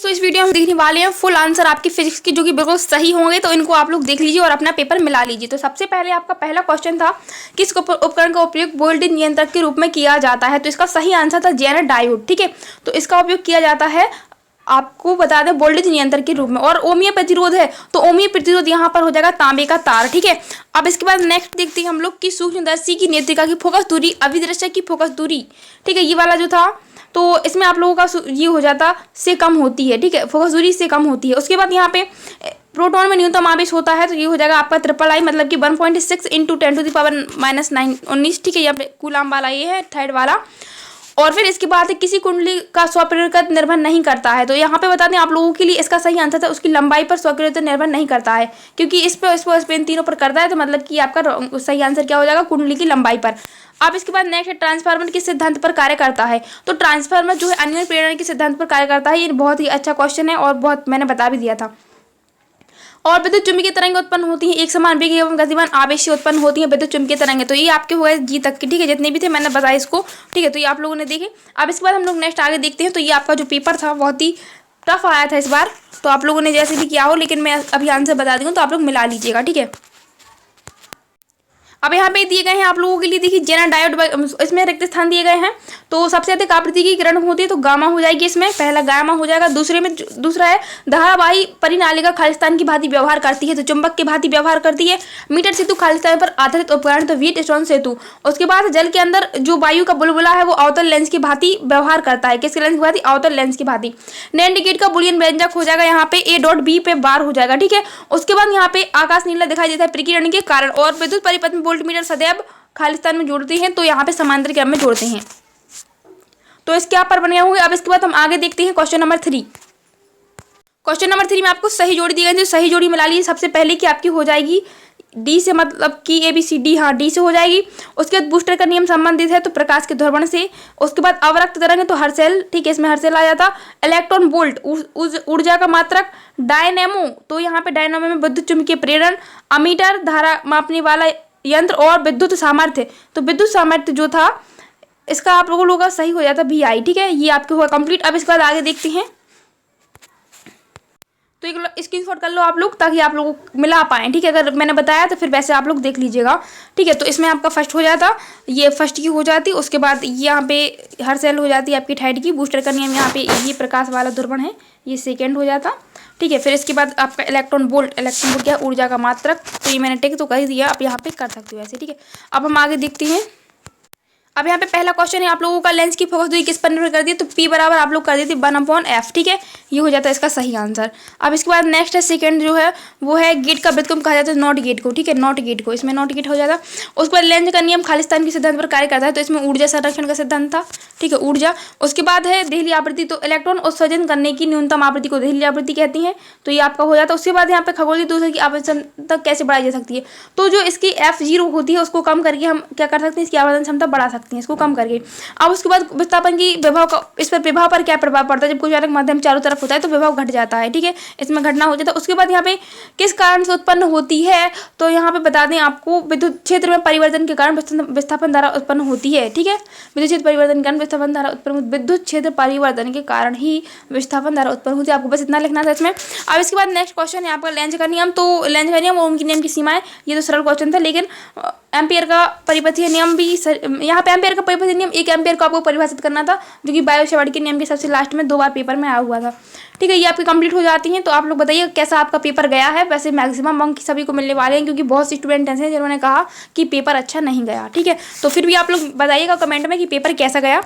दोस्तों इस वीडियो में देखने वाले हैं फुल आंसर आपकी फिजिक्स की जो कि बिल्कुल सही होंगे, तो इनको आप लोग देख लीजिए और अपना पेपर मिला लीजिए। तो सबसे पहले आपका पहला क्वेश्चन था किस उपकरण का उपयोग वोल्टेज नियंत्रक के रूप में किया जाता है, तो इसका सही आंसर था जेनर डायोड। ठीक है, तो इसका उपयोग किया जाता है आपको बता दें वोल्टेज नियंत्रण के रूप में। और ओमीय प्रतिरोध है तो ओमीय प्रतिरोध यहाँ पर हो जाएगा तांबे का तार। ठीक है, अब इसके बाद नेक्स्ट देखते हैं हम लोग कि सूक्ष्मदर्शी की नेत्रिका की फोकस दूरी अभिदृश्य की फोकस दूरी, ठीक है, ये वाला जो था तो इसमें आप लोगों का ये हो जाता से कम होती है। ठीक है, फोकस दूरी से कम होती है। उसके बाद यहाँ पे प्रोटॉन में न्यूनतम आवेश होता है तो ये हो जाएगा आपका ट्रिपल I, मतलब कि 1.6 इंटू 10⁻⁹ ठीक है, यहाँ पे कूलाम वाला ये है थर्ड वाला। और फिर इसके बाद किसी कुंडली का स्वप्रेरकत्व निर्भर नहीं करता है, तो यहाँ पे बता दें आप लोगों के लिए इसका सही आंसर था उसकी लंबाई पर स्वप्रेरकत्व निर्भर नहीं करता है, क्योंकि इस पे इन तीनों पर करता है, तो मतलब कि आपका सही आंसर क्या हो जाएगा कुंडली की लंबाई पर। अब इसके बाद नेक्स्ट ट्रांसफार्मर किस सिद्धांत पर कार्य करता है, तो ट्रांसफार्मर जो है अन्य प्रेरण के सिद्धांत पर कार्य करता है। ये बहुत ही अच्छा क्वेश्चन है और बहुत मैंने बता भी दिया था। और विद्युत चुम्बकीय तरंगें उत्पन्न होती हैं एक समान वेग एवं गतिमान आवेश से उत्पन्न होती हैं विद्युत चुम्बकीय तरंगें, तो ये आपके हुए जी तक के। ठीक है, जितने भी थे मैंने बताया इसको। ठीक है, तो ये आप लोगों ने देखे। अब इसके बाद हम लोग नेक्स्ट आगे देखते हैं। तो ये आपका जो पेपर था बहुत ही टफ आया था इस बार, तो आप लोगों ने जैसे भी किया हो, लेकिन मैं अभी आंसर बता दूंगा तो आप लोग मिला लीजिएगा। ठीक है, अब यहाँ पे दिए गए हैं आप लोगों के लिए, देखिए जेनर डायोड, इसमें रिक्त स्थान दिए गए हैं। तो सबसे अधिक आवृत्ति की किरण होती है तो गामा हो जाएगी, इसमें पहला गामा हो जाएगा। दूसरा है धारावाही परिनालिका खालिस्तान की भांति व्यवहार करती है तो चुंबक की भांति व्यवहार करती है। मीटर सेतु खालिस्तान पर आधारित उपकरण तो व्हीट स्टोन सेतु। उसके बाद जल के अंदर जो वायु का बुलबुला है वो अवतल लेंस की भांति व्यवहार करता है। किसके लेंस की भांति? अवतल लेंस की भांति। नैंड गेट का बुलियन व्यंजक हो जाएगा यहाँ पे A.B पे बार हो जाएगा। ठीक है, उसके बाद यहाँ पे आकाश नीला दिखाई देता है प्रकीर्णन के कारण। और विद्युत परिपथ में वोल्टमीटर सदैव खालिस्तान में जोड़ते हैं तो यहाँ पे समांतर क्रम में जोड़ते हैं, तो इसके आप पर बने होंगे। अब इसके बाद हम आगे देखते हैं क्वेश्चन नंबर 3। क्वेश्चन नंबर 3 में आपको सही जोड़ी दी गई थी, सही जोड़ी मिला लीजिए। सबसे पहले की आपकी हो जाएगी डी से, मतलब कि ABCD, हाँ डी से हो जाएगी। उसके बाद बूस्टर का नियम संबंधित है तो प्रकाश के ध्रुवण से। उसके बाद अवरक्त तरंग है तो हर्शेल, ठीक है, इसमें हर्शेल आ जाता। इलेक्ट्रॉन वोल्ट ऊर्जा का मात्रक। डायनेमो, तो यहाँ पे डायनेमो में विद्युत चुम्बकीय प्रेरण। अमीटर धारा मापने वाला यंत्र। और विद्युत सामर्थ्य, तो विद्युत सामर्थ्य जो था इसका आप लोगों का सही हो जाता VI। ठीक है, ये आपके हुआ कंप्लीट। अब इसके बाद आगे देखते हैं, तो एक स्क्रीनशॉट कर लो आप लोग ताकि आप लोगों को मिला पाएँ। ठीक है, अगर मैंने बताया तो फिर वैसे आप लोग देख लीजिएगा। ठीक है, तो इसमें आपका फर्स्ट हो जाता, ये फर्स्ट की हो जाती। उसके बाद यहाँ पे हर सेल हो जाती है आपकी थर्ड की। बूस्टर का नियम यहाँ पे ये प्रकाश वाला ध्रुवण है, ये सेकेंड हो जाता। ठीक है, फिर इसके बाद आपका इलेक्ट्रॉन वोल्ट क्या है? ऊर्जा का मात्रक, तो ये मैंने टिक तो कर ही दिया, आप यहाँ पे कर सकते हो ऐसे। ठीक है, अब हम आगे देखते हैं। अब यहाँ पे पहला क्वेश्चन है आप लोगों का लेंस की फोकस दूरी किस पर निर्भर करती है, तो P बराबर आप लोग कर देते 1/f। ठीक है, ये हो जाता है इसका सही आंसर। अब इसके बाद नेक्स्ट है सेकंड जो है वो है गेट का व्युत्क्रम कहा जाता है नॉट गेट को। ठीक है, नॉट गेट को, इसमें नॉट गेट हो जाता। उसके बाद लेंस का नियम खालिस्तान के सिद्धांत पर कार्य करता है तो इसमें ऊर्जा संरक्षण का सिद्धांत था। ठीक है, ऊर्जा। उसके बाद है देहली आवृत्ति, तो इलेक्ट्रॉन उत्सर्जन करने की न्यूनतम आवृत्ति को देहली आवृत्ति कहती है, तो ये आपका हो जाता। उसके बाद यहाँ पे खगोलीय दूरदर्शन की आवर्धन क्षमता कैसे बढ़ाई जा सकती है, तो जो इसकी F0 होती है उसको कम करके हम क्या कर सकते हैं, इसकी आवर्धन क्षमता बढ़ा सकते हैं, इसको कम करके। अब उसके बाद विस्थापन की विभव का, इस पर विभव पर क्या प्रभाव पड़ता है, जब कोई अचानक माध्यम चारों तरफ होता है तो विभव घट जाता है। ठीक है, इसमें घटना हो जाता है। उसके बाद यहाँ पे किस कारण से उत्पन्न होती है, तो यहाँ पे बता दें आपको विद्युत क्षेत्र में परिवर्तन के कारण विस्थापन धारा उत्पन्न होती है। ठीक है, विद्युत क्षेत्र परिवर्तन के कारण विस्थापन धारा उत्पन्न, विद्युत क्षेत्र परिवर्तन के कारण ही विस्थापन धारा उत्पन्न होती है। आपको बस इतना लिखना था इसमें। अब इसके बाद नेक्स्ट क्वेश्चन है आपका लेंज का नियम, तो लेंज का नियम ओम के नियम की सीमाएं, ये तो सरल क्वेश्चन था, लेकिन एम्पियर का परिपथीय नियम भी यहाँ पे एम्पियर का परिपथीय नियम 1 एम्पियर को आपको परिभाषित करना था, जो कि बायो-सेवर्ट के नियम के सबसे लास्ट में 2 बार पेपर में आया हुआ था। ठीक है, ये आपकी कंप्लीट हो जाती हैं। तो आप लोग बताइए कैसा आपका पेपर गया है। वैसे मैक्सिमम अंक सभी को मिलने वाले हैं क्योंकि बहुत से स्टूडेंट ऐसे हैं जिन्होंने कहा कि पेपर अच्छा नहीं गया। ठीक है, तो फिर भी आप लोग बताइएगा कमेंट में कि पेपर कैसा गया।